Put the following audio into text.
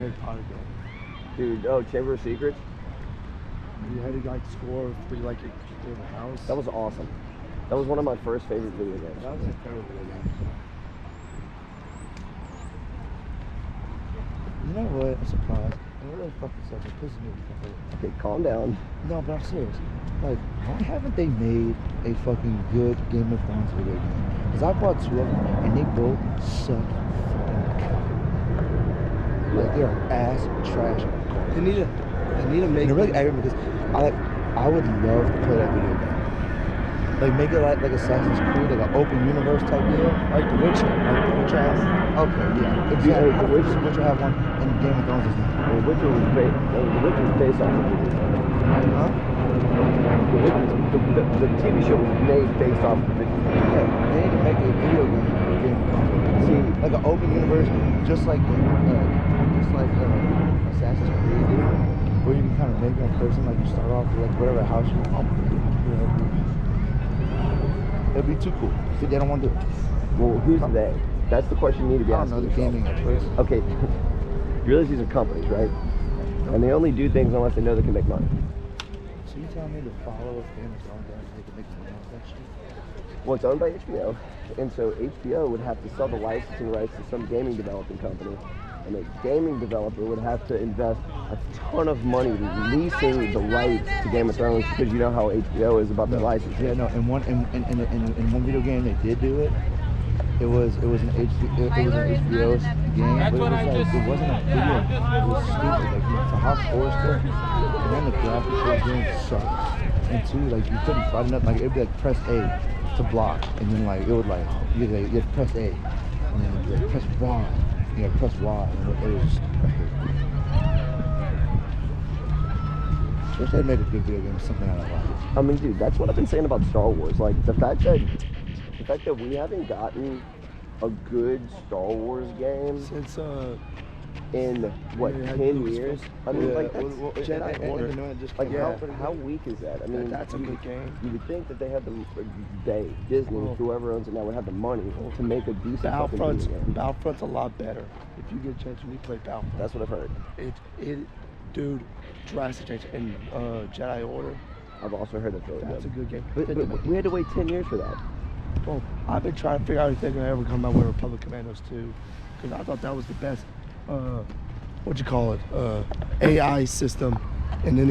Harry Potter game. Dude, oh, Chamber of Secrets? You had to like score for like your house. That was awesome. That was one of my first favorite video games. That was a terrible video game. You know what? I'm surprised. What the fuck is that? It pisses me off. Okay, calm down. No, but I'm serious. Like, why haven't they made a fucking good Game of Thrones video game? Because I bought 2 of them, and they both suck fucking cock. Like, they're ass trash. They need to make. And it really aggravates me because I would love to play that video game. Like, make it like Assassin's Creed, like an open universe type deal. Like The Witcher. Like The Witcher has. Okay, yeah. Yeah, The Witcher have one, and Game of Thrones is not. The Witcher was based off of the movie. Huh? The TV show was made based off of the video. Yeah, they need to make a video game of Game of Thrones. See, like an open universe, just like Assassin's Creed did, where you can kind of make that person, like you start off with like whatever house you want. It'd be too cool. See, they don't want to do it. Well, who's they? That's the question you need to be I don't asking know, the yourself. gaming experts. Okay, you realize these are companies, right? And they only do things unless they know they can make money. So you telling me to follow a Game of Thrones and they can make money off that shit? Well, it's owned by HBO, and so HBO would have to sell the licensing rights to some gaming developing company, and a gaming developer would have to invest a ton of money leasing the rights to Game of Thrones, because you know how HBO is about their licensing. Yeah, no. In one video game they did do it. It was an HBO's game, but it wasn't a video. It was stupid. Like it's a House Forrester, and then the graphics of the game sucked. And two, like you couldn't find nothing. Like it'd be like press A to block, and then like it would like you had to press A, and then you had to press Y. You had to press Y, and it was just. I wish they made a good video game, something I like. I mean, dude, that's what I've been saying about Star Wars. Like the fact that we haven't gotten a good Star Wars game Since in what, yeah, 10 years? I mean, yeah, like that's well, Jedi Order. Like yeah. how weak is that? I mean, That's a good game. You would think that they had Disney, whoever owns it now, would have the money to make a decent fucking video game. Battlefront's a lot better. If you get a chance, you need to play Battlefront. That's what I've heard. Dude, drastic change. And Jedi Order, I've also heard that's really that's a good game. But we had to wait 10 years for that. Well, I've been trying to figure out if they're gonna ever come out with Republic Commandos 2, because I thought that was the best. AI system, and then